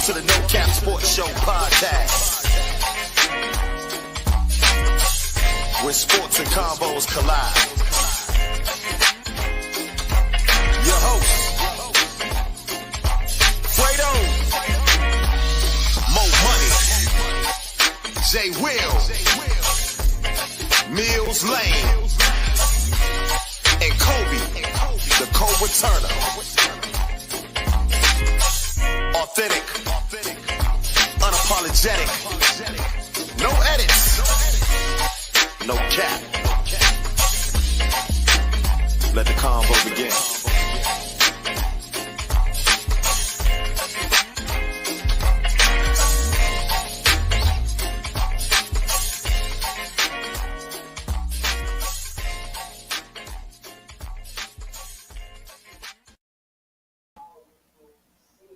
to the No Cap Sports Show podcast, where sports and combos collide. Your host, Fredo, Mo Money, Jay Will, Mills Lane, and Kobe, the co-returner. Authentic, unapologetic, no edits, no cap. Let the convo begin.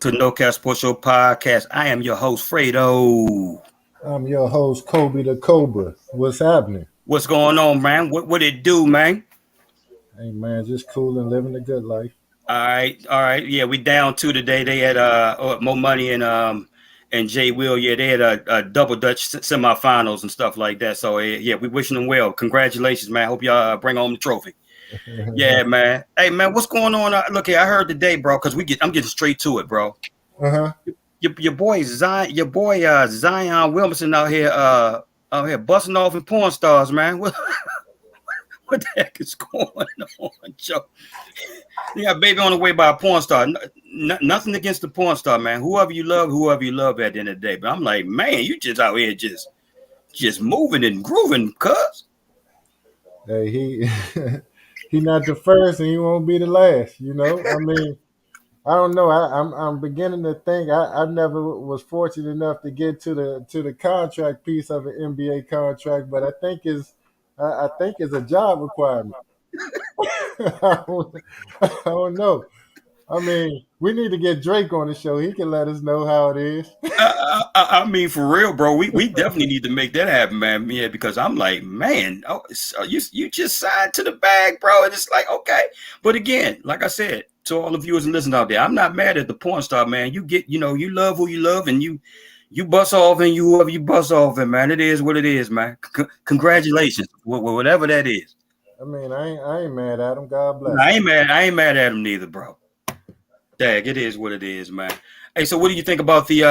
To No Cap Sports Show podcast. I am your host, Fredo. I'm your host, Kobe the Cobra. What's happening? What's going on, man? What it do, man? Hey, man, just cool and living the good life. All right. Yeah, we down two today. They had Mo Money and Jay Will. Yeah, they had a double Dutch semifinals and stuff like that. So yeah, we wishing them well. Congratulations, man. Hope y'all bring home the trophy. Yeah, man. Hey, man, what's going on? Look here, I heard today, bro, because I'm getting straight to it, bro. Your boy Zion Williamson out here busting off in porn stars, man. What the heck is going on, Joe? You got a baby on the way by a porn star. Nothing against the porn star, man. Whoever you love at the end of the day. But I'm like, man, you just out here just moving and grooving, cuz. Hey, he not the first and he won't be the last, you know? I mean, I don't know. I'm beginning to think I never was fortunate enough to get to the contract piece of an NBA contract, but I think it's a job requirement. I don't know. I mean, we need to get Drake on the show. He can let us know how it is. I mean, for real, bro. We definitely need to make that happen, man. Yeah, because I'm like, man, so you just signed to the bag, bro. And it's like, okay. But again, like I said, to all the viewers and listeners out there, I'm not mad at the porn star, man. You get, you love who you love, and you bust off and whoever you bust off in, man. It is what it is, man. Congratulations, whatever that is. I mean, I ain't mad at him. God bless. I ain't mad at him neither, bro. Dag, it is what it is, man. Hey, so what do you think about the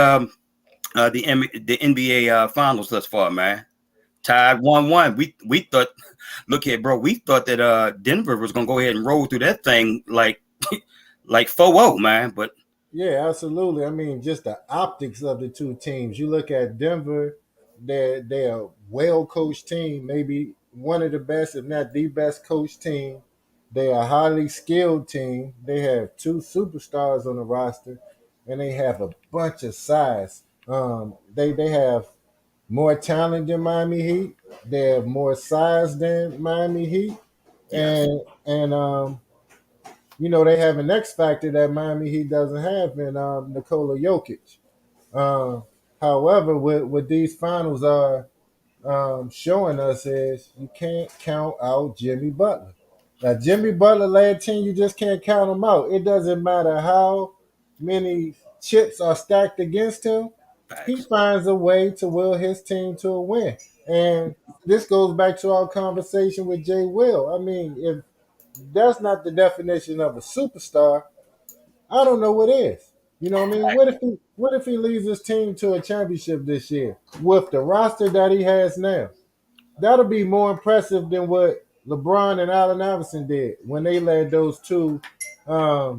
NBA finals thus far, man? Tied 1-1. We thought, look here, bro. We thought that Denver was gonna go ahead and roll through that thing like 4-0, man. But yeah, absolutely. I mean, just the optics of the two teams. You look at Denver, they're a well-coached team, maybe one of the best, if not the best coached team. They're a highly skilled team. They have two superstars on the roster, and they have a bunch of size. They have more talent than Miami Heat. They have more size than Miami Heat, and they have an X factor that Miami Heat doesn't have in Nikola Jokic. However, what these finals are showing us is you can't count out Jimmy Butler. Now, Jimmy Butler led team, you just can't count him out. It doesn't matter how many chips are stacked against him. He finds a way to will his team to a win. And this goes back to our conversation with Jay Will. I mean, if that's not the definition of a superstar, I don't know what is. You know what I mean? What if he leads his team to a championship this year with the roster that he has now? That'll be more impressive than what LeBron and Allen Iverson did when they led those two, I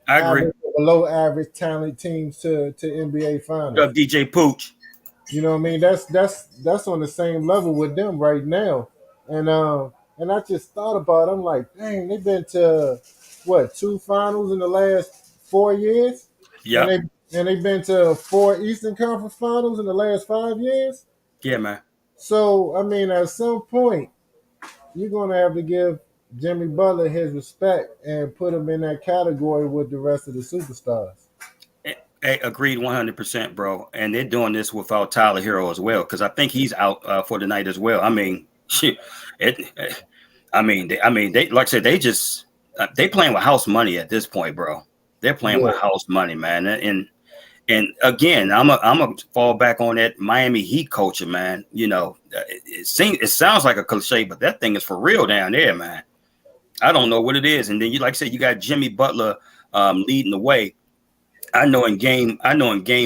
agree. Below average talent teams to NBA finals. DJ Pooch. You know what I mean? That's on the same level with them right now. And I just thought about it. I'm like, dang, they've been to two finals in the last 4 years? Yeah. And they've been to 4 Eastern Conference finals in the last 5 years? Yeah, man. So, I mean, at some point, you're going to have to give Jimmy Butler his respect and put him in that category with the rest of the superstars. Hey, agreed 100%, bro. And they're doing this without Tyler Hero as well, because I think he's out for the night as well. I mean, shit. They like I said, they playing with house money at this point, bro. They're playing with house money, man. And And again, I'm a fall back on that Miami Heat culture, man. You know, it sounds like a cliche, but that thing is for real down there, man. I don't know what it is. And then you like I said, you got Jimmy Butler leading the way. I know in game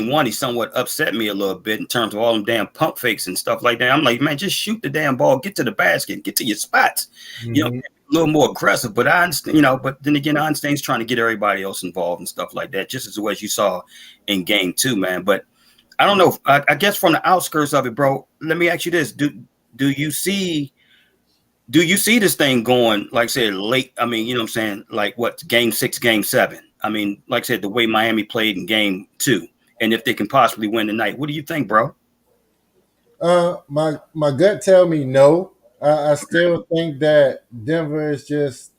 one, he somewhat upset me a little bit in terms of all them damn pump fakes and stuff like that. I'm like, man, just shoot the damn ball, get to the basket, get to your spots. You know, Mhm. a little more aggressive. But I understand, you know, but then again, I understand he's trying to get everybody else involved and stuff like that, just as what you saw in game two, man. But I don't know. I guess from the outskirts of it, bro, let me ask you this. Do you see this thing going, like I said, late? I mean, you know what I'm saying? Like what, game six, game seven? I mean, like I said, the way Miami played in game two, and if they can possibly win tonight, what do you think, bro? My gut tell me no. I still think that Denver is just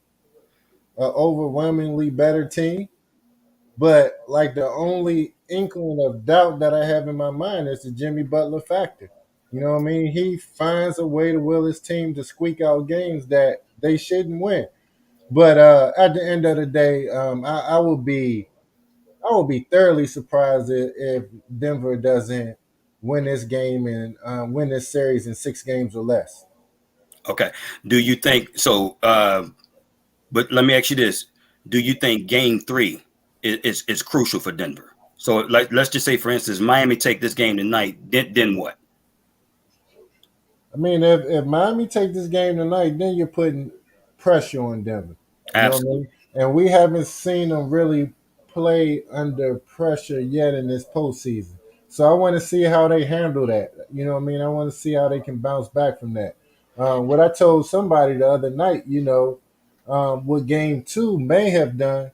an overwhelmingly better team. But like the only inkling of doubt that I have in my mind is the Jimmy Butler factor. You know what I mean? He finds a way to will his team to squeak out games that they shouldn't win. But at the end of the day, I will be thoroughly surprised if Denver doesn't win this game and win this series in 6 games or less. Okay. Do you think so? But let me ask you this: do you think game three is crucial for Denver? So, like, let's just say, for instance, Miami take this game tonight. Then what? I mean, if Miami take this game tonight, then you're putting pressure on Denver. You know what I Absolutely. mean? And we haven't seen them really play under pressure yet in this postseason. So I want to see how they handle that. You know what I mean? I want to see how they can bounce back from that. What I told somebody the other night, what game two may have done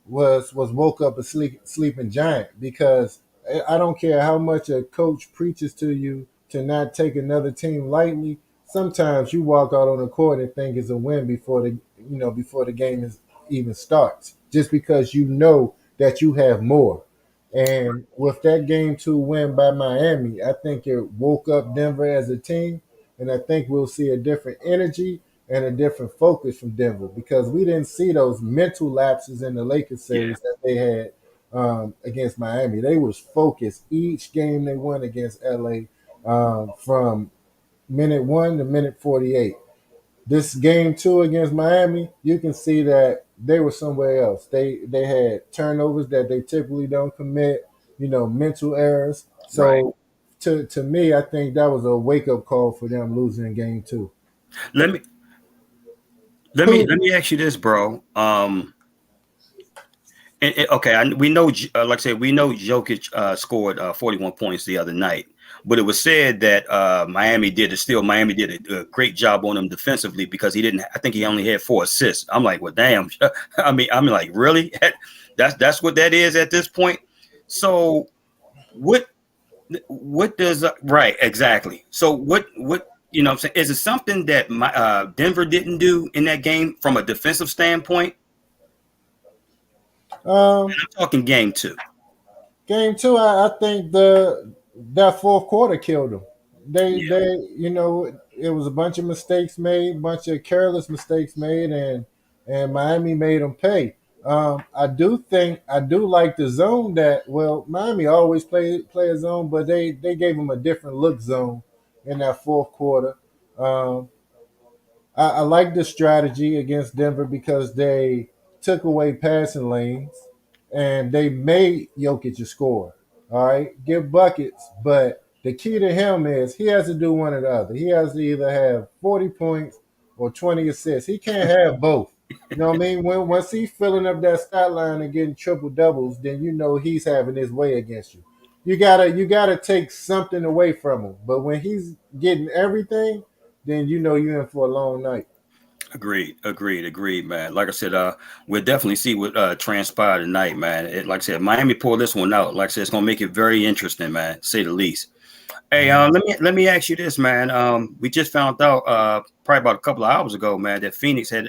was woke up a sleeping giant because I don't care how much a coach preaches to you to not take another team lightly. Sometimes you walk out on the court and think it's a win before the game is even starts, just because you know that you have more. And with that game two win by Miami, I think it woke up Denver as a team, and I think we'll see a different energy and a different focus from Denver because we didn't see those mental lapses in the Lakers Yeah. series that they had against Miami. They was focused each game they won against LA from minute 1 to minute 48. This game two against Miami, you can see that they were somewhere else. They had turnovers that they typically don't commit, mental errors. Right. So to me, I think that was a wake up call for them losing game two. Let me let Who me ask you this, bro. Okay, we know, like I said, we know Jokic scored 41 points the other night, but it was said that Miami did it. Still, Miami did a great job on him defensively because he didn't. I think he only had 4 assists. I'm like, well, damn. I'm like, really? That's what that is at this point. So what does right exactly? So what you know? What I'm saying, is it something that Denver didn't do in that game from a defensive standpoint? um I'm talking game two. game two, I think that fourth quarter killed them. Yeah. It was a bunch of mistakes made, bunch of careless mistakes made, and Miami made them pay. I do like the zone that Miami always play a zone, but they gave them a different look zone in that fourth quarter. Um, I like the strategy against Denver because they took away passing lanes and they made Jokic a score. All right, give buckets, but the key to him is he has to do one or the other. He has to either have 40 points or 20 assists. He can't have both. You know what I mean? Once he's filling up that stat line and getting triple doubles, then you know he's having his way against you. You gotta take something away from him. But when he's getting everything, then you know you're in for a long night. Agreed, man. Like I said, we'll definitely see what transpired tonight, man. Like I said, Miami pulled this one out. Like I said, it's gonna make it very interesting, man, to say the least. Hey, let me ask you this, man. We just found out probably about a couple of hours ago, man, that Phoenix had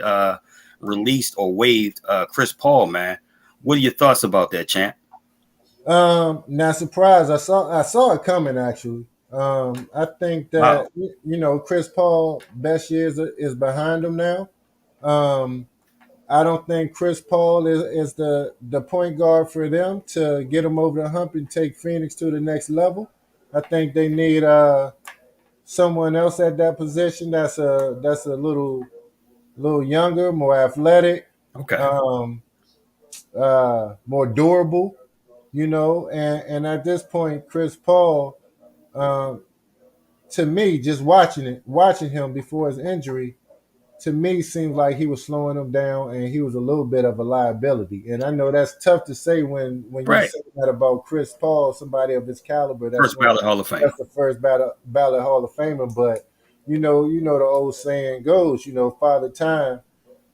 released or waived Chris Paul, man. What are your thoughts about that, champ? Not surprised. I saw it coming actually. I think Wow. that Chris Paul best years is behind him now. Um, I don't think Chris Paul is the point guard for them to get them over the hump and take Phoenix to the next level. I think they need someone else at that position that's a little younger, more athletic, Okay. um, more durable, and at this point, Chris Paul, um, to me, just watching him before his injury, to me seems like he was slowing him down and he was a little bit of a liability. And I know that's tough to say when you Right. say that about Chris Paul, somebody of his caliber. First ballot Hall of Fame. That's the first ballot Hall of Famer. But you know the old saying goes, Father Time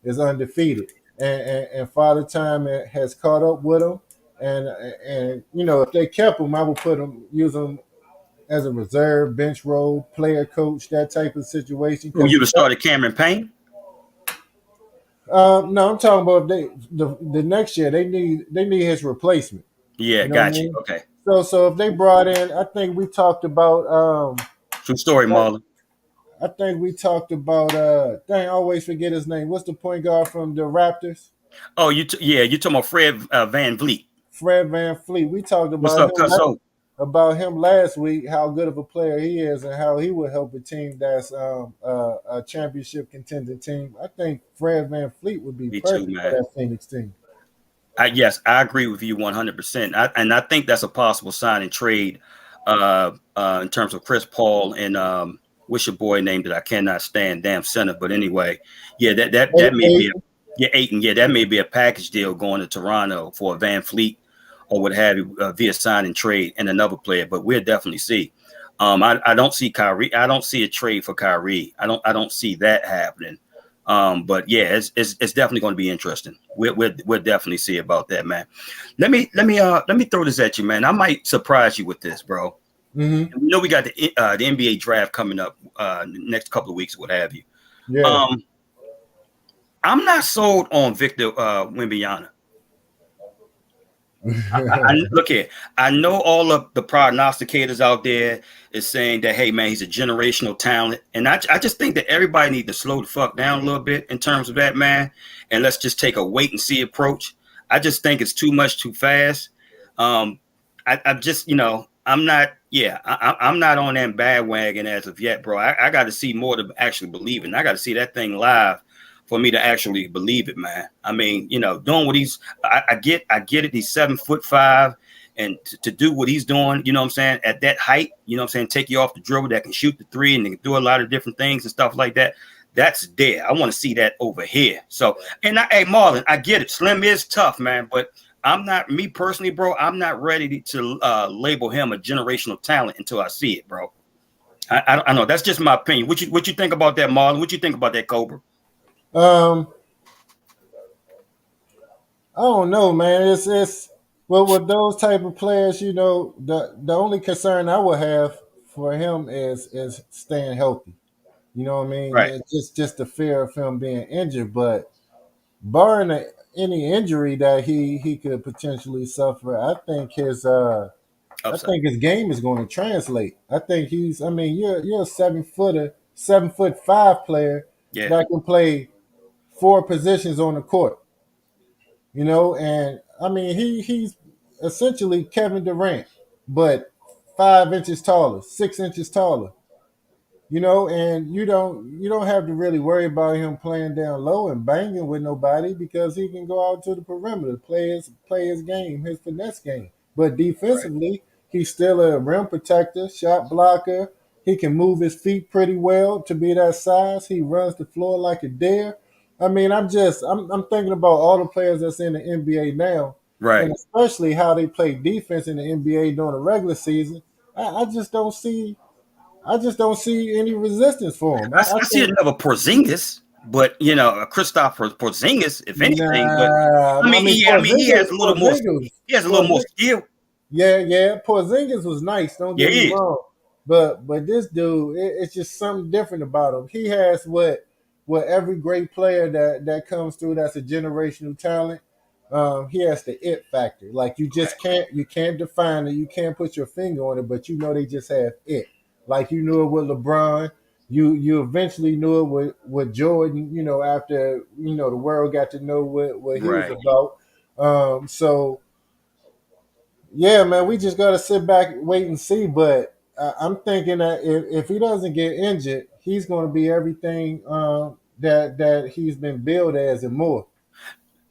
is undefeated, and Father Time has caught up with him. And if they kept him, I would use him as a reserve, bench role, player coach, that type of situation. Who Because you have started Cameron Payne? no, I'm talking about if the next year they need his replacement. Yeah, You know what I got you. mean? Okay. So if they brought in, I think we talked about True story, Marlon. I think we talked about dang, I always forget his name. What's the point guard from the Raptors? Oh, you talking about Fred Van Vliet. Fred Van Fleet. We talked What's up, Cuzzo? about him last week, how good of a player he is and how he would help a team that's a championship contending team. I think Fred Van Fleet would be Me too, perfect for man. that Phoenix team. Yes, I agree with you 100%. And I think that's a possible sign and trade in terms of Chris Paul and what's your boy name that I cannot stand, damn center. But anyway, yeah, that may be Aiton. Yeah, that may be a package deal going to Toronto for Van Fleet or what have you via sign and trade and another player. But we'll definitely see. I don't see Kyrie. I don't see a trade for Kyrie. I don't see that happening. But yeah, it's definitely going to be interesting. We'll definitely see about that, man. Let me throw this at you, man. I might surprise you with this, bro. Mm-hmm. We know we got the NBA draft coming up next couple of weeks, what have you. Yeah. I'm not sold on Victor Wembanyama. Look here. I know all of the prognosticators out there is saying that, hey, man, he's a generational talent. And I just think that everybody needs to slow the fuck down a little bit in terms of that, man. And let's just take a wait and see approach. I just think it's too much too fast. I'm just, I'm not on that bandwagon as of yet, bro. I got to see more to actually believe it. I got to see that thing live for me to actually believe it, man. I mean, doing what I get it. He's 7'5", and to do what he's doing, you know what I'm saying, at that height, you know what I'm saying, take you off the dribble, that can shoot the three and they can do a lot of different things and stuff like that. That's there. I want to see that over here. So, hey, Marlon, I get it. Slim is tough, man, but I'm not, me personally, bro, I'm not ready to label him a generational talent until I see it, bro. I know that's just my opinion. What you think about that, Marlon? What you think about that, Cobra? I don't know, man. It's well with those type of players, the only concern I would have for him is staying healthy. You know what I mean? Right. It's just the fear of him being injured. But barring any injury that he could potentially suffer, I think his game is going to translate. I think he's. I mean, you're a 7-footer, 7'5" player Yeah. that can play 4 positions on the court. And I mean he's essentially Kevin Durant, but 5 inches taller, 6 inches taller. And you don't have to really worry about him playing down low and banging with nobody because he can go out to the perimeter, play his game, his finesse game. But defensively, he's still a rim protector, shot blocker. He can move his feet pretty well to be that size. He runs the floor like a dare. I mean, I'm thinking about all the players that's in the NBA now, Right. and especially how they play defense in the NBA during the regular season. I just don't see any resistance for him. I see another Porzingis, but a Kristaps Porzingis, if anything. But I mean, he has a little more. He has a little more skill. Yeah. Porzingis was nice. Don't get me wrong. But this dude, it's just something different about him. He has what every great player that comes through that's a generational talent. He has the it factor. Like you can't define it. You can't put your finger on it, but they just have it. Like you knew it with LeBron, you eventually knew it with Jordan, after the world got to know what he was Right. about. So yeah, man, we just gotta sit back, wait and see. But I'm thinking that if he doesn't get injured, he's going to be everything that he's been billed as and more.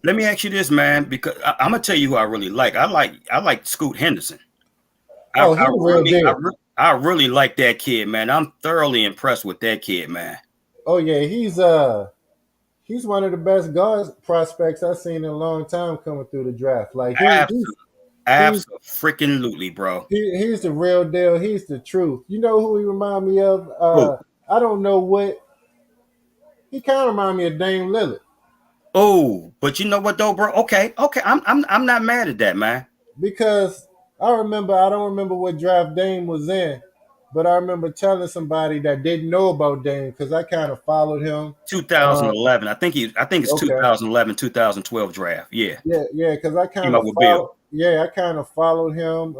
Let me ask you this, man, because I'm gonna tell you who I really like. I like Scoot Henderson. I, Oh, he I the real really, I, deal. re- I really like that kid, man. I'm thoroughly impressed with that kid, man. Oh yeah, he's one of the best guard prospects I've seen in a long time coming through the draft. Like Absolutely, he's absolutely, bro. he's the real deal. He's the truth. You know who he remind me of? Who? I don't know what he kind of remind me of Dame Lillard Oh, but you know what though, bro? Okay, okay. I'm not mad at that, man. because I don't remember what draft Dame was in, but I remember telling somebody that didn't know about Dame because I kind of followed him. Um, 2011. I think it's okay, 2011, 2012 draft. Yeah, yeah, because came up with Bill. I kind of followed him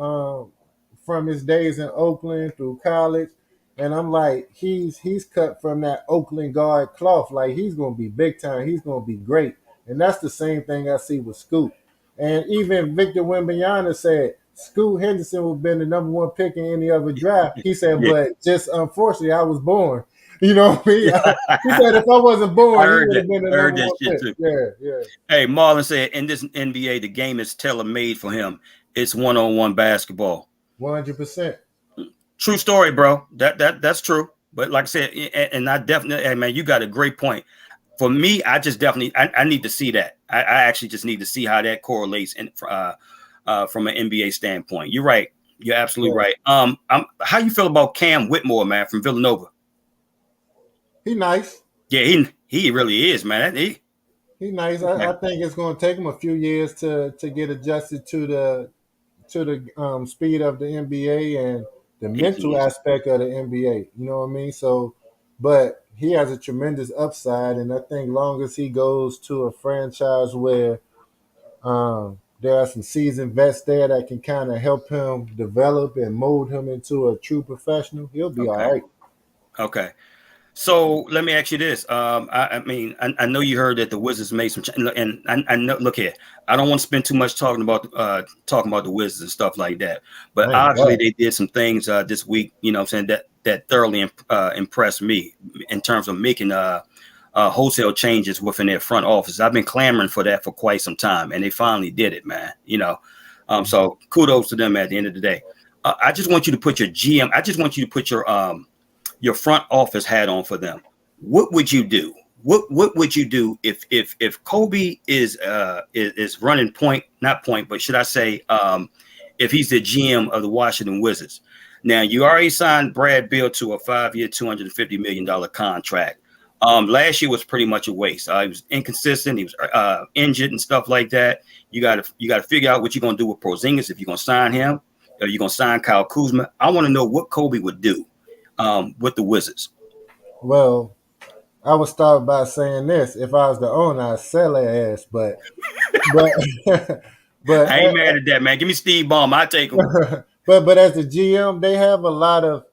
from his days in Oakland through college, and I'm like, he's cut from that Oakland guard cloth. Like he's gonna be big time. He's gonna be great, and that's the same thing I see with Scoot. And even Victor Wembanyama said Scoot Henderson would have been the number one pick in any other draft. He said, Yeah, but just unfortunately, I was born. You know what I mean? yeah. He said if I wasn't I born, he heard would that. have been the I heard number that one shit pick. too. Yeah, yeah. Hey, Marlon said in this NBA, the game is tailor made for him. It's one-on-one basketball. 100%. True story, bro. That's true. But like I said, and I definitely, hey man, you got a great point. For me, I just definitely, I need to see that. I actually just need to see how that correlates from an NBA standpoint. You're right. You're absolutely Yeah. right. How you feel about Cam Whitmore, man, from Villanova? He nice. Yeah, he really is, man. He nice. Okay. I think it's going to take him a few years to get adjusted to the speed of the NBA and the mental Influence. aspect of the NBA. You know what I mean? So, but he has a tremendous upside, and I think long as he goes to a franchise where there are some seasoned vets there that can kind of help him develop and mold him into a true professional, he'll be all Okay. right. Okay. So let me ask you this. I know you heard that the Wizards made some, and I know. Look here, I don't want to spend too much talking about the Wizards and stuff like that. But Oh my obviously, God. they did some things this week. You know, what I'm saying that thoroughly impressed me in terms of making wholesale changes within their front office. I've been clamoring for that for quite some time, and they finally did it, man. So kudos to them at the end of the day. I just want you to put your GM. I just want you to put your front office hat on for them. What would you do? What would you do if Kobe is running point, not point, but should I say if he's the GM of the Washington Wizards? Now you already signed Brad Beal to a 5-year, $250 million contract. Last year was pretty much a waste. He was inconsistent. He was injured and stuff like that. You got to figure out what you're gonna do with Porzingis if you're gonna sign him. Or you're gonna sign Kyle Kuzma. I want to know what Kobe would do with the Wizards. Well, I would start by saying this: if I was the owner, I'd sell their ass. But, but, I ain't mad at that, man. Give me Steve Ballmer. I take him. but as the GM, they have a lot of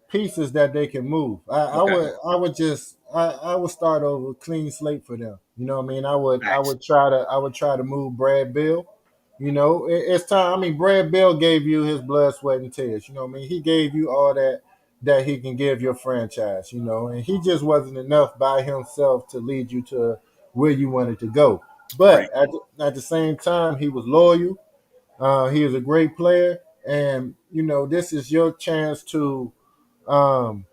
pieces that they can move. Okay. I would start over clean slate for them. You know what I mean? Facts. I would try to move Brad Bill. It's time. I mean, Brad Bill gave you his blood, sweat, and tears. You know what I mean? He gave you all that he can give your franchise. And he just wasn't enough by himself to lead you to where you wanted to go. Right. But at the same time, he was loyal. He is a great player, and this is your chance to um,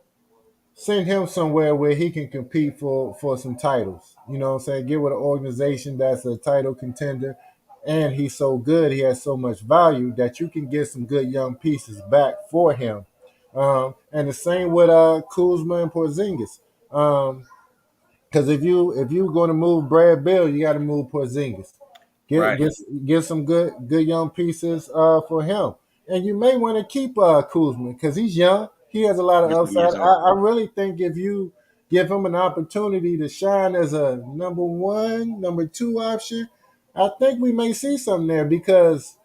send him somewhere where he can compete for some titles. You know what I'm saying? Get with an organization that's a title contender, and he's so good, he has so much value that you can get some good young pieces back for him. And the same with Kuzma and Porzingis. Because if you're going to move Brad Bill, you got to move Porzingis. Get Right. get get some good young pieces for him, and you may want to keep Kuzma because he's young. He has a lot of Just upside. years old. I really think if you give him an opportunity to shine as a number one, number two option, I think we may see something there because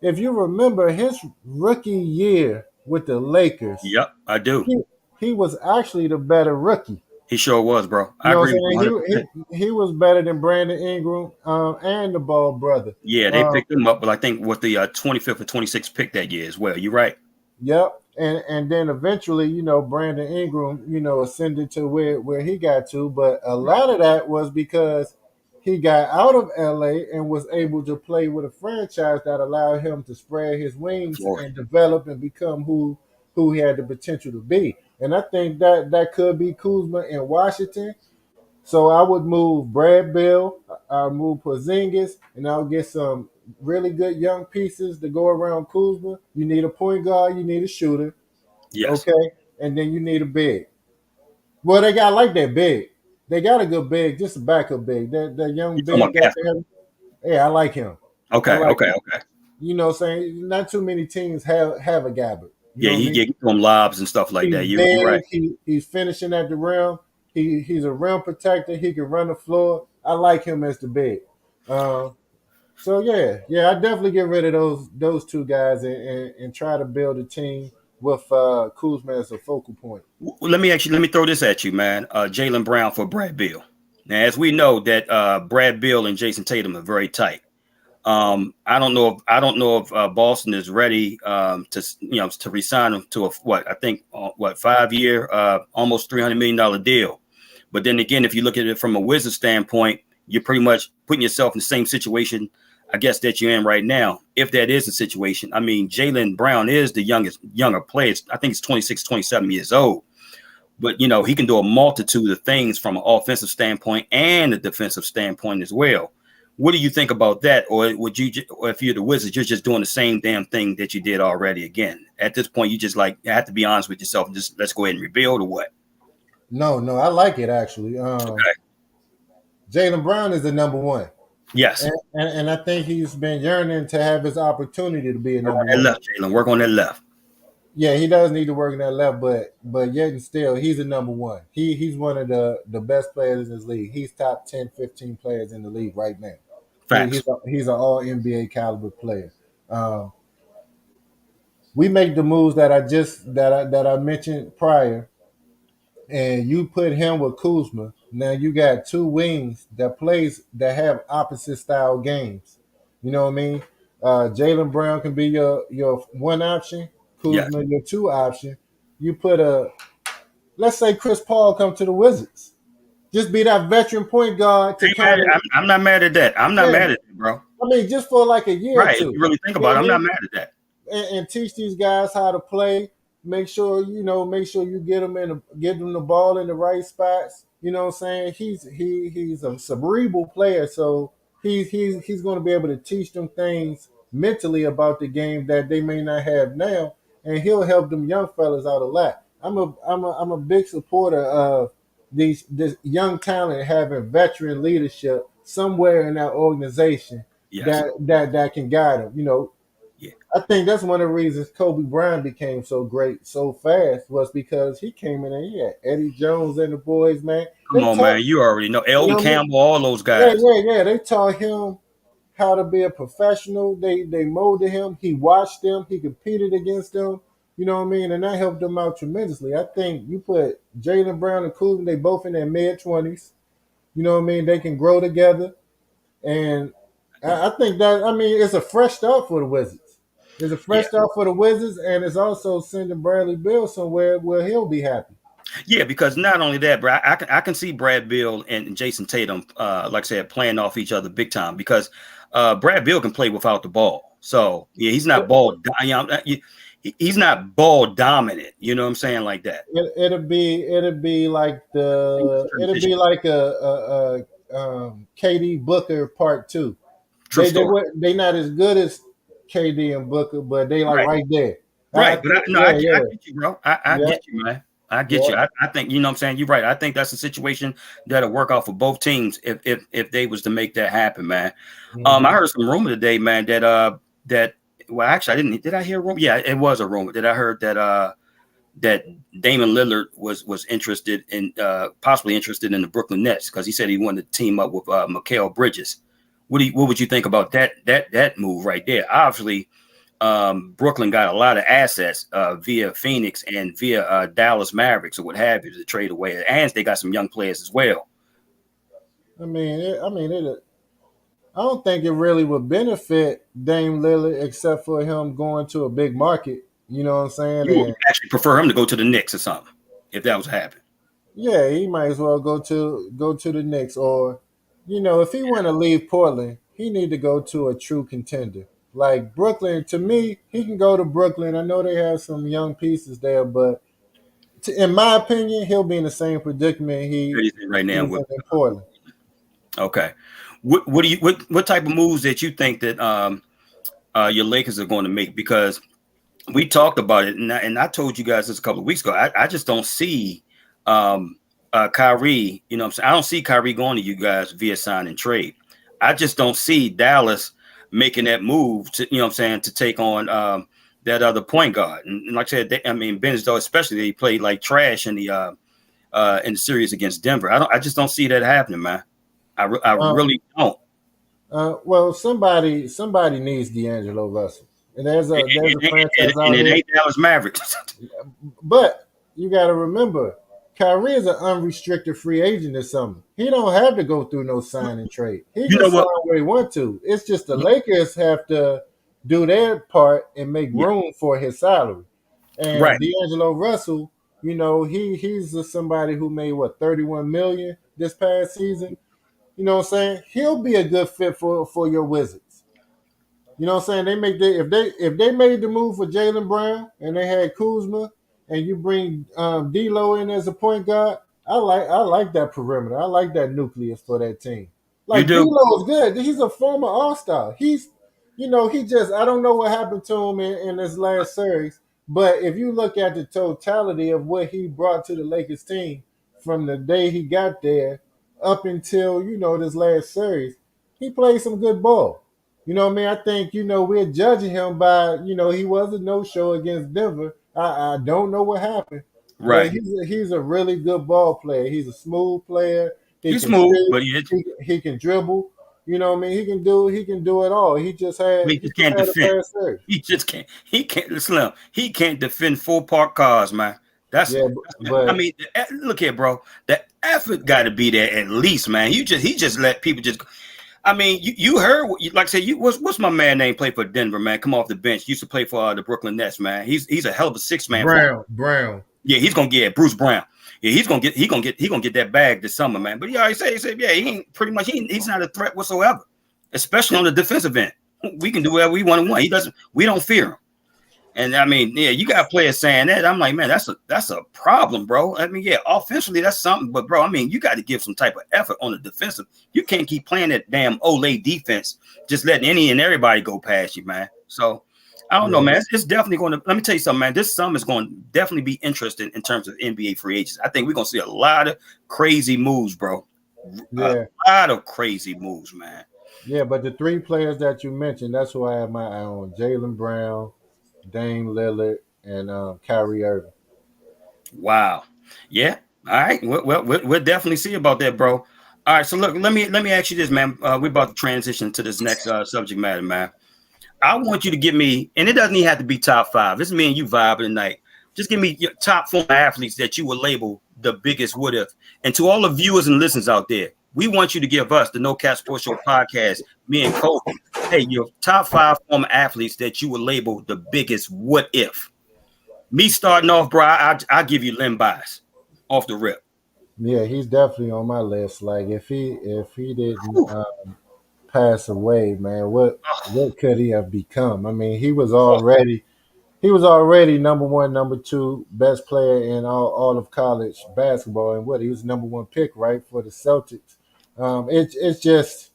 if you remember his rookie year with the Lakers, Yep, I do. he, he was actually the better rookie. He sure was, bro. You I know what agree with I'm you saying? 100%. He was better than Brandon Ingram and the Ball brother. Yeah, they picked him up, but I think with the 25th or 26th pick that year as well. You're right. Yep. And then eventually, Brandon Ingram, ascended to where he got to. But a lot of that was because he got out of LA and was able to play with a franchise that allowed him to spread his wings Florida. and develop and become who he had the potential to be. And I think that could be Kuzma in Washington. So I would move Brad Bill, I'll move Porzingis, and I'll get some really good young pieces to go around Kuzma. You need a point guard, you need a shooter, Yes. okay, and then you need a big. Well, they got like that big. They got a good big, just a backup big. That young You talking big about that Gafford? yeah, I like him. I Okay, like okay, him. okay. You know what I'm saying? Not too many teams have a Gabbard. You Yeah, know what I he mean? gave them lobs and stuff like He's that. You're right. big. He's finishing at the rim. He's a rim protector. He can run the floor. I like him as the big. Uh, so yeah, I definitely get rid of those two guys and try to build a team with Kuzma as a focal point. Let me throw this at you, man. Jaylen Brown for Brad Beal. Now, as we know that Brad Beal and Jason Tatum are very tight. I don't know if Boston is ready to resign him to a 5 year, almost $300 million deal. But then again, if you look at it from a Wizards standpoint, you're pretty much putting yourself in the same situation, I guess, that you're in right now. If that is the situation, I mean, Jaylen Brown is the younger player. I think he's 26, 27 years old. But, he can do a multitude of things from an offensive standpoint and a defensive standpoint as well. What do you think about that? Or or if you're the Wizards, you're just doing the same damn thing that you did already again? At this point, you just have to be honest with yourself and just let's go ahead and rebuild, or what? No, I like it actually. Okay. Jaylen Brown is the number one, Yes. and I think he's been yearning to have his opportunity to be a Work number on that one. left, Jalen. Work on that left. Yeah, he does need to work in that left, but yet and still, he's the number one. He's one of the best players in this league. He's top 10, 15 players in the league right now. Facts. He's an all NBA caliber player. Um, we make the moves that I mentioned prior, and you put him with Kuzma. Now you got two wings that have opposite style games. You know what I mean? Jaylen Brown can be your one option, Yes. Kuzma your two option. You put let's say Chris Paul come to the Wizards, just be that veteran point guard to kind of I'm not mad at that. I'm not yeah. mad at it, bro. I mean, just for like a year or Right. If two. you really think You know about it, what I'm I not mean? mad at that. And teach these guys how to play. Make sure you get them the ball in the right spots. You know what I'm saying? He's a cerebral player, so he's going to be able to teach them things mentally about the game that they may not have now, and he'll help them young fellas out a lot. I'm a big supporter of this young talent having veteran leadership somewhere in that organization Yes. that can guide them. Yeah. I think that's one of the reasons Kobe Bryant became so great so fast was because he came in and he had Eddie Jones and the boys, man. Come They on, taught, man. You already know you know Elton what I mean? Campbell, all those Yeah, guys. yeah. They taught him how to be a professional. They molded him. He watched them. He competed against them. You know what I mean? And that helped them out tremendously. I think you put Jaylen Brown and Kuzma, they both in their mid-20s. You know what I mean? They can grow together. And I think it's a fresh start for the Wizards. It's a Yeah. fresh start for the Wizards, and it's also sending Bradley Beal somewhere where he'll be happy. Yeah, because not only that, bro, I can see Brad Beal and Jason Tatum, like I said, playing off each other big time because Brad Beal can play without the ball. So yeah, he's not he's not ball dominant. You know what I'm saying, like that. It'll be like a KD Booker part two. True story. They not as good as KD and Booker, but they like right there. Right, but I Yeah, get you, bro. I yeah, get you, man. I get yeah. you. I think you know what I'm saying. You're right. I think that's a situation that'll work out for both teams if they was to make that happen, man. Mhm. I heard some rumor today, man, that well, actually, I didn't. Did I hear a rumor? Yeah, it was a rumor that I heard that Damian Lillard was interested in possibly interested in the Brooklyn Nets because he said he wanted to team up with Mikal Bridges. What would you think about that move right there? Obviously, Brooklyn got a lot of assets via Phoenix and via Dallas Mavericks or what have you to trade away, and they got some young players as well. I don't think it really would benefit Dame Lillard except for him going to a big market. You know what I'm saying? You would actually prefer him to go to the Knicks or something if that was happening. Yeah, he might as well go to the Knicks, or if he want to leave Portland, he need to go to a true contender like Brooklyn. To me, he can go to Brooklyn. I know they have some young pieces there, but in my opinion, he'll be in the same predicament right now in Portland. Okay, what type of moves that you think that your Lakers are going to make? Because we talked about it, and I told you guys this a couple of weeks ago. I just don't see Kyrie. You know what I'm saying? I don't see Kyrie going to you guys via sign and trade. I just don't see Dallas making that move to, you know what I'm saying, to take on that other point guard. And like I said, Benzo especially, they played like trash in the series against Denver. I just don't see that happening, man. I really don't. Well, somebody needs D'Angelo Russell, and there's a franchise out and it there. ain't Dallas Mavericks. But you got to remember, Kyrie is an unrestricted free agent this summer. He don't have to go through no sign and trade. He can sign where he want to. It's just the Lakers have to do their part and make room for his salary. And D'Angelo Russell, he's somebody who made $31 million this past season. You know what I'm saying? He'll be a good fit for your Wizards. You know what I'm saying? If they made the move for Jaylen Brown and they had Kuzma and you bring D'Lo in as a point guard, I like that perimeter. I like that nucleus for that team. Like D'Lo is good. He's a former All-Star. I don't know what happened to him in this last series, but if you look at the totality of what he brought to the Lakers team from the day he got there up until, this last series, he played some good ball. You know what I mean? I think, we're judging him by, he was a no-show against Denver. I don't know what happened. Right. But he's a really good ball player. He's a smooth player. He's smooth, but he can dribble. You know what I mean? He can do it all. He just can't defend. He can't Slim. He can't defend full park cars, man. Look here, bro. The effort got to be there at least, man. He just let people just. I mean, you heard, like I said, what's my man name play for Denver, man? Come off the bench. Used to play for the Brooklyn Nets, man. He's a hell of a 6-man. Brown. Yeah, he's gonna get Bruce Brown. Yeah, he's gonna get that bag this summer, man. But he already said, yeah, he's not a threat whatsoever, especially on the defensive end. We can do whatever we want. We don't fear him. And I mean, yeah, you got players saying that. I'm like, man, that's a problem, bro. I mean, yeah, offensively, that's something. But, bro, I mean, you got to give some type of effort on the defensive. You can't keep playing that damn Olay defense, just letting any and everybody go past you, man. So, I don't know, man. It's definitely going to – let me tell you something, man. This summer is going to definitely be interesting in terms of NBA free agents. I think we're going to see a lot of crazy moves, bro. Yeah. A lot of crazy moves, man. Yeah, but the three players that you mentioned, that's who I have my eye on. Jaylen Brown, Dame Lillard, and Kyrie Irving. Wow. Yeah. All right. We'll definitely see about that, bro. All right. So look, let me ask you this, man. We're about to transition to this next subject matter, man. I want you to give me, and it doesn't even have to be top 5. This is me and you vibing tonight. Just give me your top 4 athletes that you would label the biggest what if. And to all the viewers and listeners out there, we want you to give us, the No Cap Sports Show podcast, me and Kobe, hey, your top 5 former athletes that you would label the biggest what if. Me starting off, bro, I'll give you Len Bias off the rip. Yeah, he's definitely on my list. Like if he didn't pass away, man, what could he have become? I mean, he was already number 1, number 2 best player in all of college basketball, and he was number 1 pick, right, for the Celtics. It's just,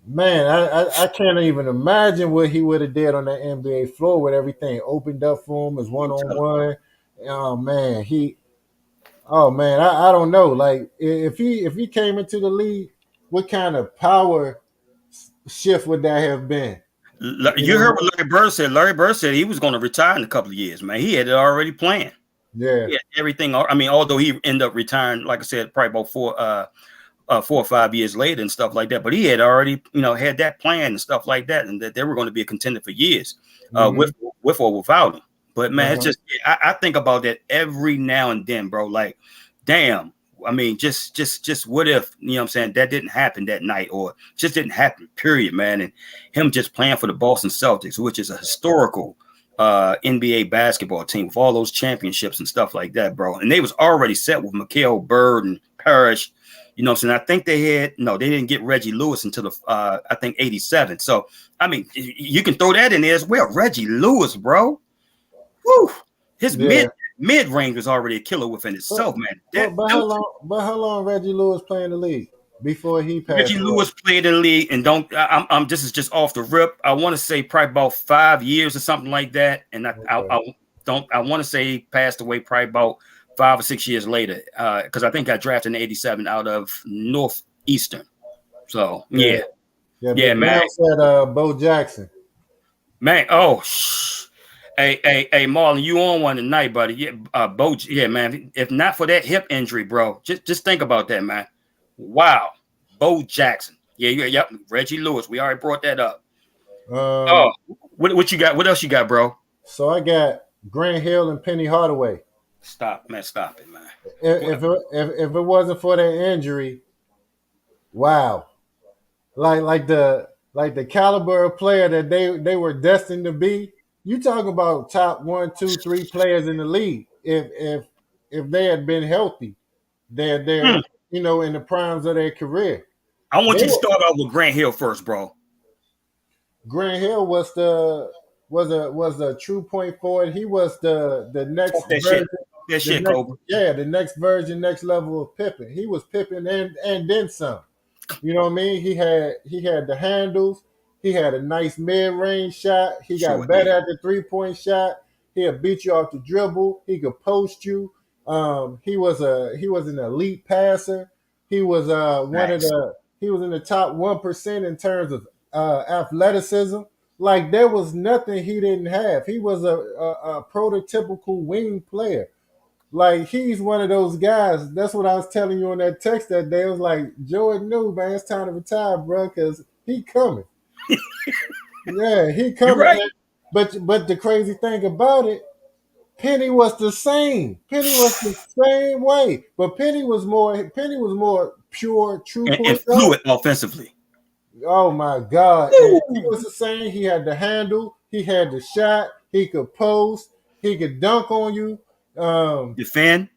man, I can't even imagine what he would have did on that NBA floor with everything opened up for him as one-on-one. I don't know. Like if he came into the league, what kind of power shift would that have been? You heard what Larry Bird said. Larry Bird said he was going to retire in a couple of years, man. He had it already planned. Yeah. He had everything. I mean, although he ended up retiring, like I said, probably about 4 or 5 years later and stuff like that. But he had already, had that plan and stuff like that, and that they were going to be a contender for years, with or without him. But man, it's just I think about that every now and then, bro. Like, damn. I mean, just what if, you know what I'm saying, that didn't happen that night, or just didn't happen, period, man. And him just playing for the Boston Celtics, which is a historical NBA basketball team with all those championships and stuff like that, bro. And they was already set with Mikal Bird and Parrish, you know what I'm saying? I think they didn't get Reggie Lewis until I think 87. So, I mean, you can throw that in there as well. Reggie Lewis, bro. Woo! His mid-range was already a killer within itself, man. But how long Reggie Lewis played in the league before he passed? Reggie Lewis played in the league, and I'm this is just off the rip. I want to say probably about 5 years or something like that. And I want to say he passed away probably about 5 or 6 years later, because I think I drafted in '87 out of Northeastern. So yeah, man. Said Bo Jackson. Man, Hey, Marlon, you on one tonight, buddy? Yeah, Bo. Yeah, man. If not for that hip injury, bro, just think about that, man. Wow, Bo Jackson. Yep. Reggie Lewis. We already brought that up. What you got? What else you got, bro? So I got Grant Hill and Penny Hardaway. Stop it, man. If it wasn't for that injury, wow, like the caliber of player that they were destined to be. You talk about top 1, 2, 3 players in the league. If they had been healthy, they're in the primes of their career. I want you to start out with Grant Hill first, bro. Grant Hill was a true point forward. He was the next version. Kobe. Yeah, the next version, next level of Pippen. He was Pippen and then some. You know what I mean? He had the handles. He had a nice mid-range shot. He got better at the three-point shot. He'll beat you off the dribble. He could post you. He was an elite passer. He was he was in the top 1% in terms of athleticism. Like, there was nothing he didn't have. He was a prototypical wing player. Like, he's one of those guys. That's what I was telling you on that text that day. I was like, Jordan knew, man, it's time to retire, bro, because he coming. Yeah, he coming. Right. But the crazy thing about it, Penny was the same. Penny was the same way. But Penny was more pure, true and fluid offensively. Oh my God. He was the same. He had the handle, he had the shot, he could post, he could dunk on you. Defend.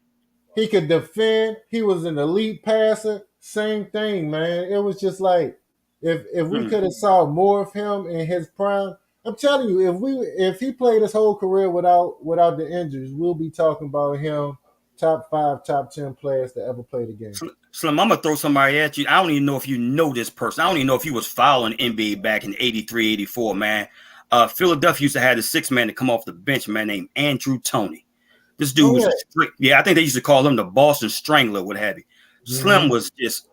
He could defend. He was an elite passer. Same thing, man. It was just like, if we could have saw more of him in his prime, I'm telling you, if he played his whole career without the injuries, we'll be talking about him top 5, top 10 players to ever play the game. Slim, I'm gonna throw somebody at you. I don't even know if you know this person. I don't even know if he was following NBA back in '83, '84, man. Philadelphia used to have the 6 man to come off the bench, man, named Andrew Toney. This dude was I think they used to call him the Boston Strangler, what have you. Slim was just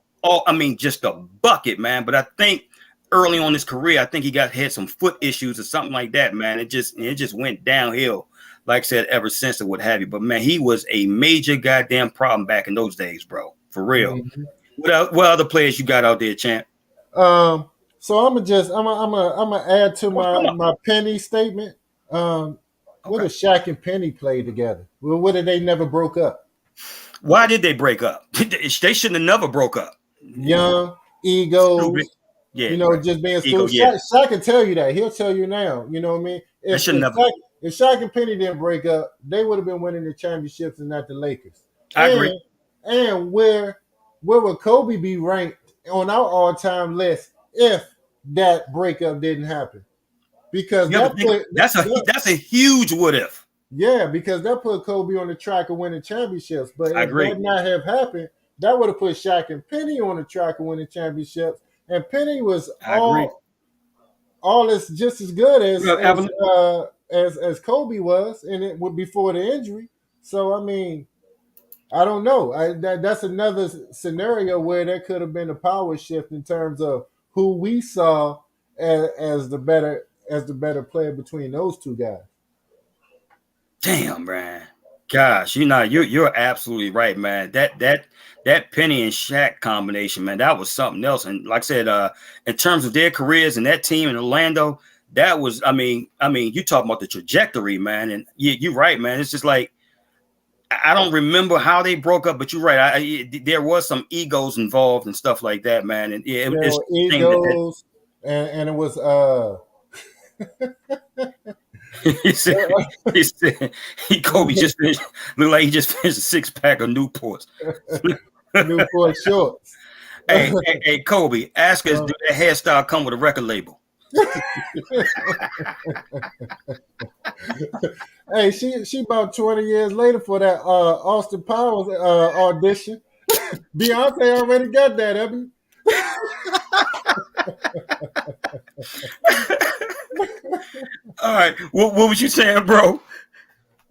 just a bucket, man. But I think early on in his career, I think he had some foot issues or something like that, man. It just went downhill, like I said, ever since or what have you. But man, he was a major goddamn problem back in those days, bro. For real. What other players you got out there, champ? So I'm gonna add to my Penny statement. What did Shaq and Penny play together? Well, what did they never broke up? Why did they break up? They shouldn't have never broke up. Young, egos, Stupid. just being stupid. Shaq can tell you that. He'll tell you now. You know what I mean? If Shaq and Penny didn't break up, they would have been winning the championships and not the Lakers. I agree. And where would Kobe be ranked on our all-time list if that breakup didn't happen? Because that's a huge what if. Yeah, because that put Kobe on the track of winning championships. But if that would not have happened, that would have put Shaq and Penny on the track of winning championships. And Penny was all as just as good as Kobe was, and it would before the injury. So I mean, I don't know. That's another scenario where there could have been a power shift in terms of who we saw as the better player between those two guys. Damn, Brian. Gosh, you're absolutely right, man. That Penny and Shaq combination, man, that was something else. And like I said, in terms of their careers and that team in Orlando, that was, you talking about the trajectory, man. And you're right, man. It's just like I don't remember how they broke up, but you're right. There was some egos involved and stuff like that, man. And yeah, There it's were a shame that egos, and it was he said, he said, Kobe just finished, look like he just finished a 6-pack of Newports. Newport shorts. Hey, Kobe, ask us, do that hairstyle come with a record label? Hey, she about 20 years later for that Austin Powers audition. Beyonce already got that, Ebony. All right, what was you saying, bro?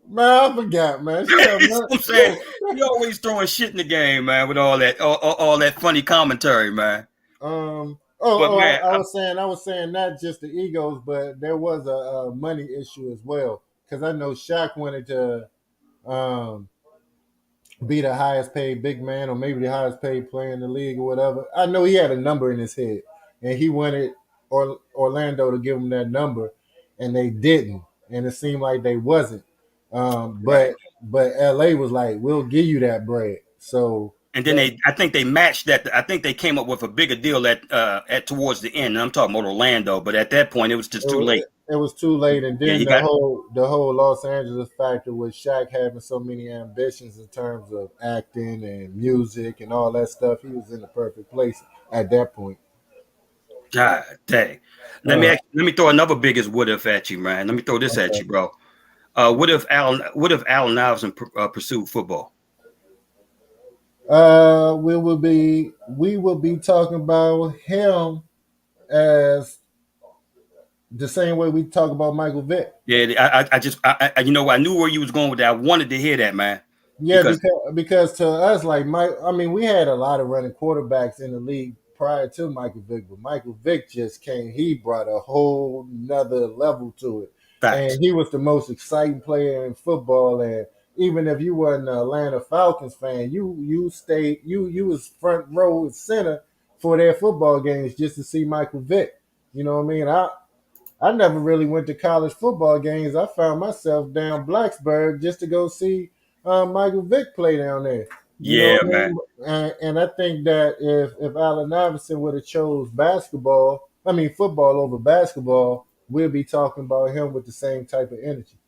Man, I forgot, man. I'm saying you always throwing shit in the game, man, with all that funny commentary, man. I was saying not just the egos, but there was a money issue as well. Because I know Shaq wanted to be the highest paid big man, or maybe the highest paid player in the league, or whatever. I know he had a number in his head, and he wanted Orlando to give him that number, and they didn't, and it seemed like they wasn't. Right. But LA was like, we'll give you that bread. So And then I think they matched that. I think they came up with a bigger deal at towards the end. And I'm talking about Orlando, but at that point it was just too late. It was too late, and then Yeah, the whole Los Angeles factor with Shaq having so many ambitions in terms of acting and music and all that stuff. He was in the perfect place at that point. God dang. Let me throw another biggest what if at you, man. Let me throw this at you, bro. What if Allen Iverson pursued football? We will be talking about him as the same way we talk about Michael Vick. Yeah, I I knew where you was going with that. I wanted to hear that, man. Yeah, because to us, like we had a lot of running quarterbacks in the league prior to Michael Vick, but Michael Vick just came. He brought a whole nother level to it, Facts. and he was the most exciting player in football. And even if you weren't an Atlanta Falcons fan, you was front row and center for their football games just to see Michael Vick. You know what I mean? I never really went to college football games. I found myself down Blacksburg just to go see Michael Vick play down there. You know Yeah, what I man. mean? And I think that if Allen Iverson would have chose football over basketball, we'll be talking about him with the same type of energy.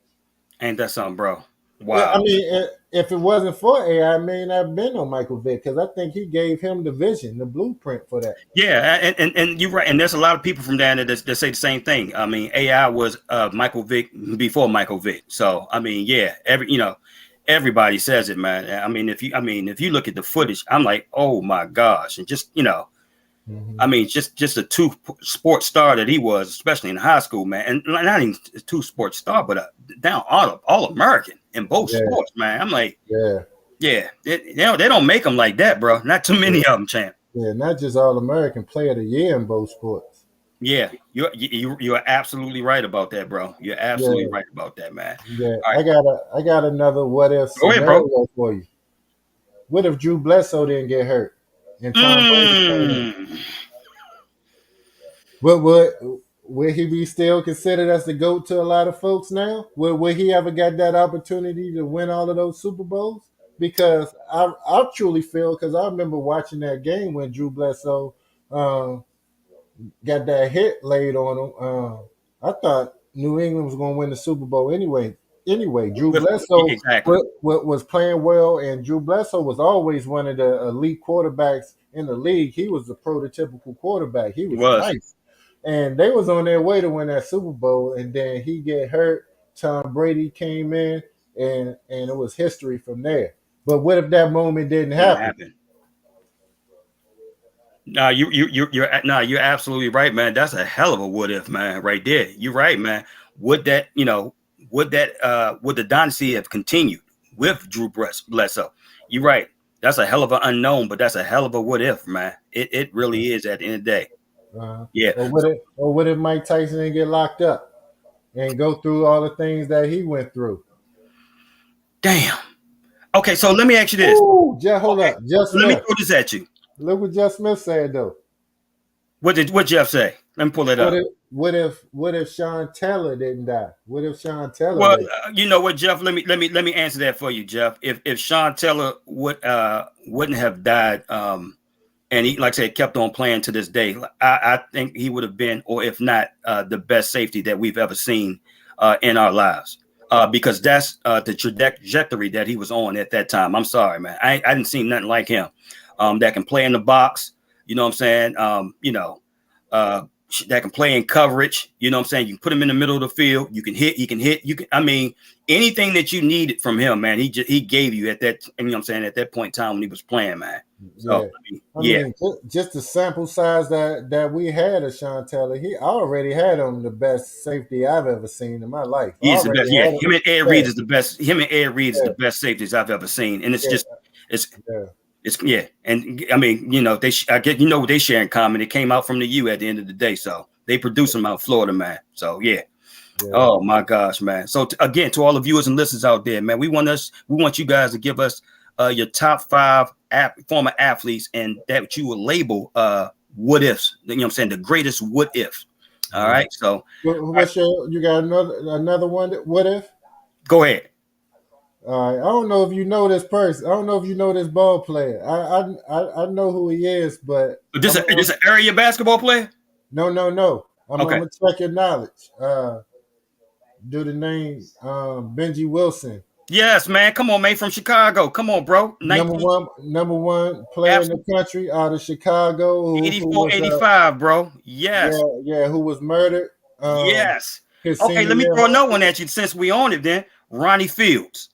Ain't that something, bro? Yeah, I Wow. mean, if it wasn't for AI, I may not have been on Michael Vick because I think he gave him the vision, the blueprint for that. Yeah, and you're right. And there's a lot of people from down there that say the same thing. I mean, AI was Michael Vick before Michael Vick. So I mean, yeah, everybody says it, man. If you look at the footage, I'm like, oh my gosh, and just Mm-hmm. just a two sports star that he was, especially in high school, man, and not even a two sports star, but down all American in both Yeah, sports, man. I'm like, yeah. yeah, they don't make them like that, bro. Not too many of them, champ. Yeah, not just All American Player of the Year in both sports. Yeah, you're absolutely right about that, bro. You're absolutely Yeah, right about that, man. yeah. All right, I got another what if go ahead, bro. scenario for you. What if Drew Bledsoe didn't get hurt and Tom Brady played him? Mm. Would he be still considered as the GOAT to a lot of folks now? Would he ever get that opportunity to win all of those Super Bowls? Because I truly feel, because I remember watching that game when Drew Bledsoe um, got that hit laid on him. I thought New England was going to win the Super Bowl anyway. Anyway, Drew Bledsoe Exactly. was playing well, and Drew Bledsoe was always one of the elite quarterbacks in the league. He was the prototypical quarterback. He It was was. nice, and they was on their way to win that Super Bowl, and then he get hurt. Tom Brady came in, and it was history from there. But what if that moment didn't Didn't happen? happen. No, you're absolutely right, man. That's a hell of a what if, man, right there. You're right, man. Would that, would the dynasty have continued with Drew Bledsoe? You're right. That's a hell of an unknown, but that's a hell of a what if, man. It really is at the end of the day. Yeah. Or what if Mike Tyson didn't get locked up and go through all the things that he went through? Damn. Okay, so let me ask you this. Ooh, hold Okay, up. Jeff let me Smith. throw this at you. Look what Jeff Smith said though. What Jeff say? Let me pull it up. What if Sean Taylor didn't die? What if Sean Taylor Well, lived? you know what, Jeff? Let me answer that for you, Jeff. If Sean Taylor wouldn't have died, and he, like I said, kept on playing to this day, I think he would have been, or if not, the best safety that we've ever seen in our lives. Because that's the trajectory that he was on at that time. I'm sorry, man. I didn't see nothing like him that can play in the box. You know what I'm saying? That can play in coverage. You know what I'm saying? You can put him in the middle of the field. You can hit. I mean, anything that you needed from him, man, he gave you at that. You know what I'm saying? At that point in time when he was playing, man. So, I mean, just the sample size that we had of Sean Taylor, he already had him the best safety I've ever seen in my life. He's the best. Yeah, him and Ed Reed is the best. Him and Ed Reed is Yeah. the best safeties I've ever seen, and it's Yeah. just Yeah. it's yeah. And I mean, you know, I get what they share in common. It came out from the U at the end of the day, so they produce them out of Florida, man. So yeah. Oh my gosh, man. So again, to all the viewers and listeners out there, man, we want you guys to give us your top 5 former athletes, and that you will label what ifs. You know what I'm saying? The greatest what if. All right. So What's you got another one? What if? Go ahead. All right. I don't know if you know this person. I don't know if you know this ball player. I know who he is, but This an area basketball player? No. I'm Okay. gonna check your knowledge. Do the name Benji Wilson. Yes, man. Come on, man. From Chicago. Come on, bro. Number one player in the country out of Chicago. 84, 85, bro. Yes. Yeah, who was murdered. Yes. Okay, let me throw another one at you since we on it then. Ronnie Fields.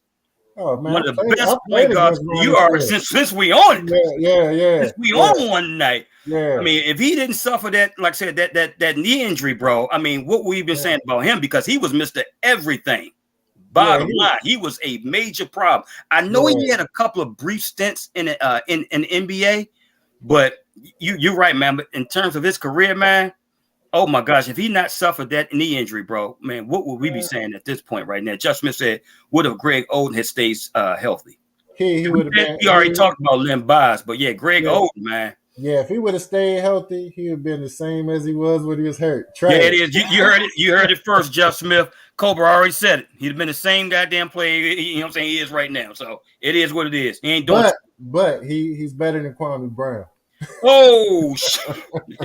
Oh man, one of the best point guards you are since we on it. Yeah. Since we on one night. Yeah. I mean, if he didn't suffer that, like I said, that knee injury, bro. I mean, what we've been saying about him, because he was Mr. Everything. Bottom line, he was a major problem. I know he had a couple of brief stints in NBA, but you're right, man. But in terms of his career, man, oh my gosh, if he not suffered that knee injury, bro, man, what would we be saying at this point right now? Jeff Smith said, "What if Greg Oden had stayed healthy?" He would have been. We already talked about Len Bias, but yeah, Greg Oden, man. Yeah, if he would have stayed healthy, he would have been the same as he was when he was hurt. Yeah, it is. You heard it. You heard it first, Jeff Smith. Cobra already said it. He'd have been the same goddamn player, you know what I'm saying, he is right now. So it is what it is. He ain't doing but he's better than Kwame Brown. Oh,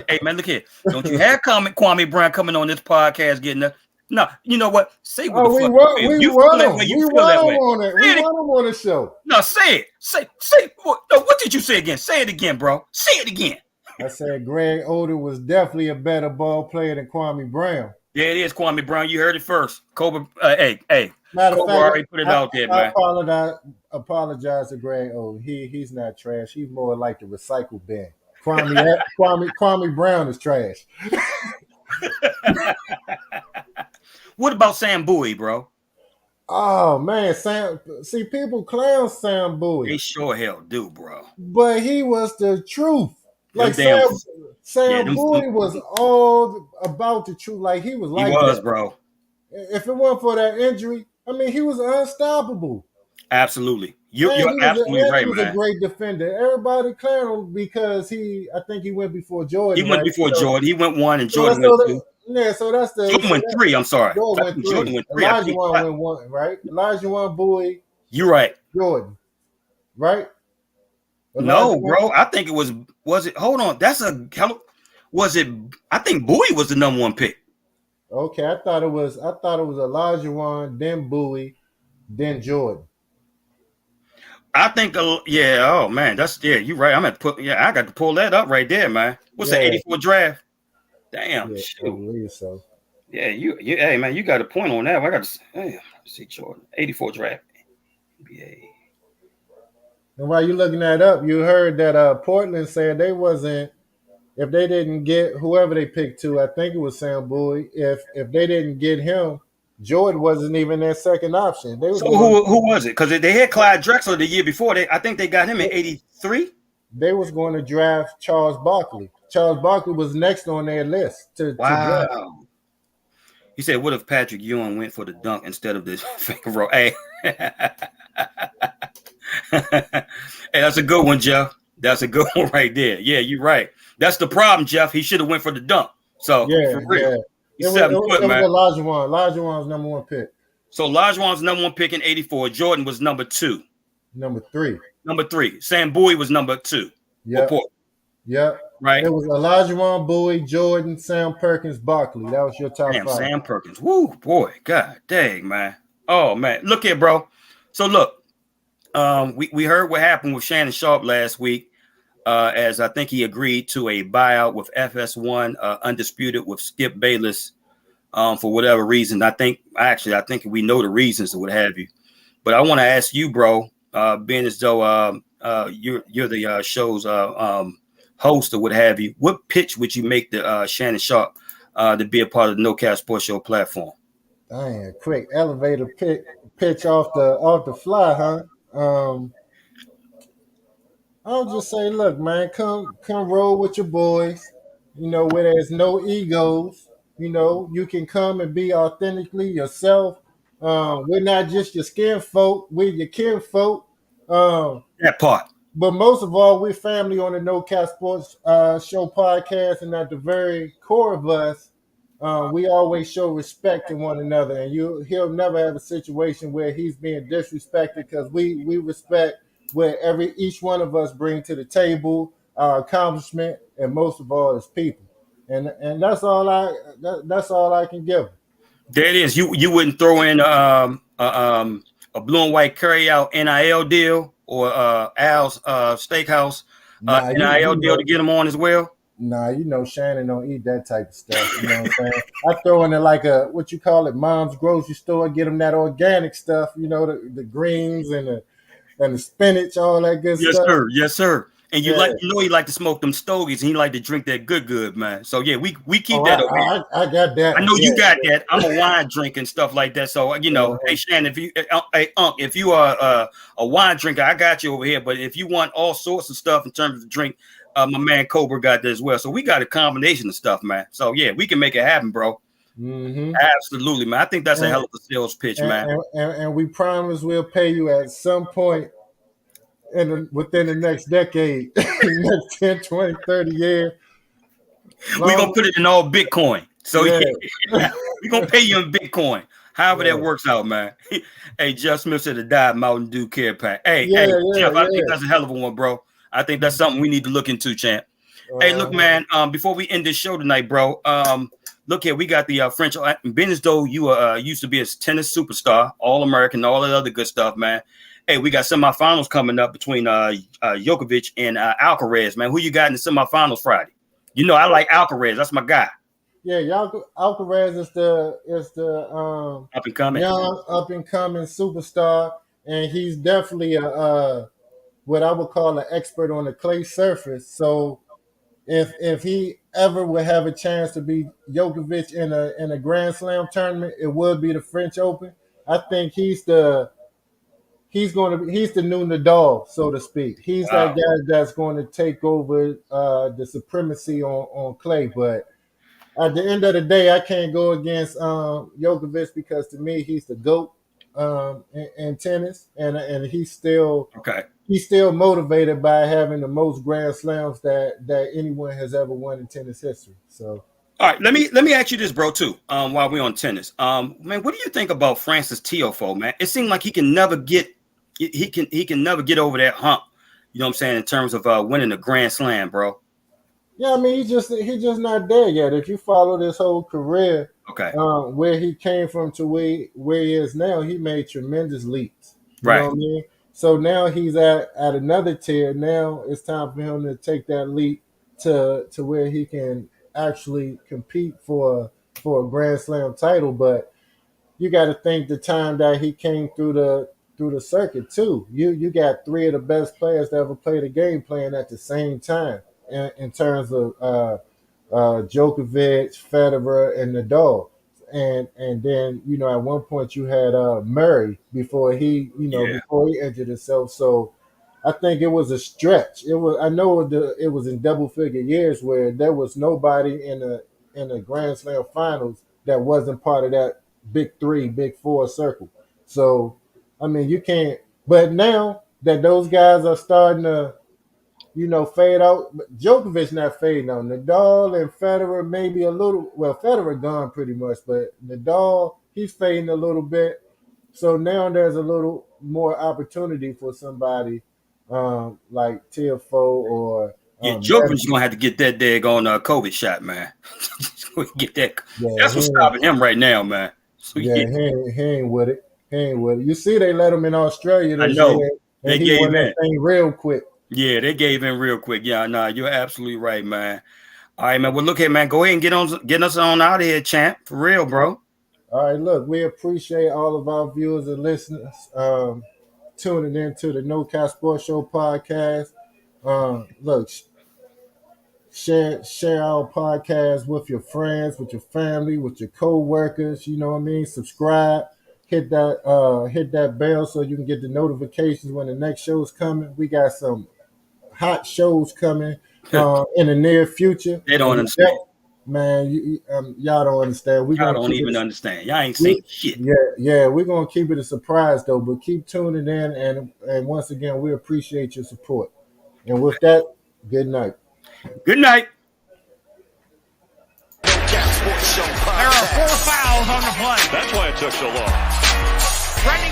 hey, man, look here. Don't you have Kwame Brown coming on this podcast getting the... No, you know what? Say what the fuck we want him on the show. No, say it. Say what did you say again? Say it again, bro. Say it again. I said Greg Oden was definitely a better ball player than Kwame Brown. Yeah, it is Kwame Brown. You heard it first. Cobra, hey. Matter Cobra fact, already put it out there, man. I apologize to Greg Oden. He's not trash. He's more like the recycle bin. Kwame Brown is trash. What about Sam Bowie, bro? Oh man, people clown Sam Bowie. They sure hell do, bro. But he was the truth. Like Sam Bowie was all about the truth. Like he was like that, bro. If it weren't for that injury, I mean, he was unstoppable. Absolutely. You're absolutely right, man. He was a great defender. Everybody clowned him because I think he went before Jordan. He went before Jordan. He went 1 and Jordan went 2. Yeah, so that's the... Jordan went 3, I'm sorry. Jordan went 3. Olajuwon went 1, right? Olajuwon, Bowie. You're right. Jordan. Right? No, bro. I think it was it? Hold on. I think Bowie was the number 1 pick. Okay, I thought it was Olajuwon, then Bowie, then Jordan. I think, oh man, you're right. I got to pull that up right there, man. What's the 84 draft? Damn, yeah, shoot. I believe so. Yeah, hey man, you got a point on that. I got to see Jordan, 84 draft, NBA. And while you're looking that up, you heard that Portland said they wasn't, if they didn't get whoever they picked to, I think it was Sam Bowie. If they didn't get him, Jordan wasn't even their second option. Who was it? Because they had Clyde Drexler the year before. I think they got him in 83. They was going to draft Charles Barkley. Charles Barkley was next on their list to draft. He said, "What if Patrick Ewing went for the dunk instead of this finger roll?" Hey, Hey, that's a good one, Jeff. That's a good one right there. Yeah, you're right. That's the problem, Jeff. He should have went for the dunk. So Yeah, for real, yeah. he's 7 foot, It was man. Elijah Wan. Elijah Wan's number one pick. So Olajuwon's number one pick in '84. Jordan was number two. Number three. Number three. Sam Bowie was number two. Yep. Yep. Right? It was Elijah Wan, Bowie, Jordan, Sam Perkins, Barkley. That was your top Damn, five. Sam Perkins. Woo, boy. God dang, man. Oh, man. Look here, bro. So, look, we heard what happened with Shannon Sharp last week, as I think he agreed to a buyout with FS1, Undisputed, with Skip Bayless, for whatever reason. I think we know the reasons or what have you. But I want to ask you, bro, being as though you're the show's host or what have you, what pitch would you make to Shannon Sharp to be a part of the No Cap Sports Show platform? Dang, a quick elevator pitch off the fly, huh? I'll just say, look, man, come roll with your boys. You know, where there's no egos. You know, you can come and be authentically yourself. We're not just your skin folk, we're your kin folk. That part. But most of all, we're family on the No Cap Sports Show podcast, and at the very core of us, we always show respect to one another. And he'll never have a situation where he's being disrespected, because we respect what each one of us bring to the table, our accomplishment, and most of all, as people. And that's all that's all I can give. There it is. You wouldn't throw in a blue and white carry out NIL deal or Al's Steakhouse NIL deal to get them on as well? Nah, you know Shannon don't eat that type of stuff. You know what I'm saying? I throw in it like a, what you call it, mom's grocery store. Get them that organic stuff. You know, the greens and the spinach, all that good Yes, stuff. sir. Yes, sir. And Yeah. he like to smoke them stogies, and he like to drink that good, man. So yeah, we keep Oh, that over here. I got that. I know you Yeah. got that. I'm a wine drinker and stuff like that. So you know, hey Shannon, if you are a wine drinker, I got you over here. But if you want all sorts of stuff in terms of drink, my man Cobra got that as well. So we got a combination of stuff, man. So yeah, we can make it happen, bro. Mm-hmm. Absolutely, man. I think that's a hell of a sales pitch, man. And we promise we'll pay you at some point within the next decade, next 10, 20, 30 years. We're going to put it in all Bitcoin. So Yeah. yeah, we're going to pay you in Bitcoin. However Yeah. that works out, man. Hey, Jeff Smith said to die Mountain Dew care pack. Hey, Yeah, Jeff, I yeah. think that's a hell of a one, bro. I think that's something we need to look into, champ. Hey, look, man, before we end this show tonight, bro, look here, we got the French, being as though you used to be a tennis superstar, All-American, all that other good stuff, man. Hey, we got semifinals coming up between Djokovic and Alcaraz, man. Who you got in the semifinals Friday? You know, I like Alcaraz. That's my guy. Yeah, Alcaraz is the Up and coming. young up and coming superstar, and he's definitely a what I would call an expert on the clay surface. So if he ever would have a chance to be Djokovic in a Grand Slam tournament, it would be the French Open. I think he's the new Nadal, so to speak. He's that guy that's going to take over the supremacy on clay. But at the end of the day, I can't go against Djokovic, because to me he's the GOAT in tennis, and he's still motivated by having the most Grand Slams that anyone has ever won in tennis history. So. All right, let me ask you this, bro, too. While we're on tennis, man, what do you think about Francis Tiafoe, man? It seemed like he can never get over that hump. You know what I'm saying, in terms of winning a Grand Slam, bro. Yeah, I mean, he's just not there yet. If you follow this whole career, okay, where he came from to where he is now, he made tremendous leaps. You right. know what I mean? So now he's at another tier. Now it's time for him to take that leap to where he can actually compete for a Grand Slam title. But you got to think the time that he came through the circuit too. You got three of the best players that ever played a game playing at the same time in terms of Djokovic, Federer, and Nadal. And then, you know, at one point you had Murray before he injured himself. So I think it was a stretch. It was in double figure years where there was nobody in the Grand Slam finals that wasn't part of that big three, big four circle. So I mean, you can't. But now that those guys are starting to, fade out, Djokovic not fading out. Nadal and Federer maybe a little. Well, Federer gone pretty much, but Nadal he's fading a little bit. So now there's a little more opportunity for somebody like Tiafoe or Yeah, Djokovic's gonna have to get that daggone COVID shot, man. Get that. That's what's stopping him right now, man. So, he ain't with it. He ain't with it. You see, they let him in Australia. I know. Year, they he won that thing real quick. Yeah, they gave in real quick. Yeah, no, you're absolutely right, man. All right, man. Well, look here, man. Go ahead and get us on out of here, champ. For real, bro. All right, look, we appreciate all of our viewers and listeners tuning in to the No Cap Sports Show podcast. Look, share our podcast with your friends, with your family, with your co-workers. You know what I mean? Subscribe, hit that bell so you can get the notifications when the next show's coming. We got some hot shows coming in the near future. They don't understand. Man, y'all don't understand. Y'all don't even understand. Y'all ain't saying shit. Yeah, we're gonna keep it a surprise though, but keep tuning in, and once again, we appreciate your support. And with that, good night. Good night. No Cap Sports Show There are 4 fouls on the play. That's why it took so long. Running in.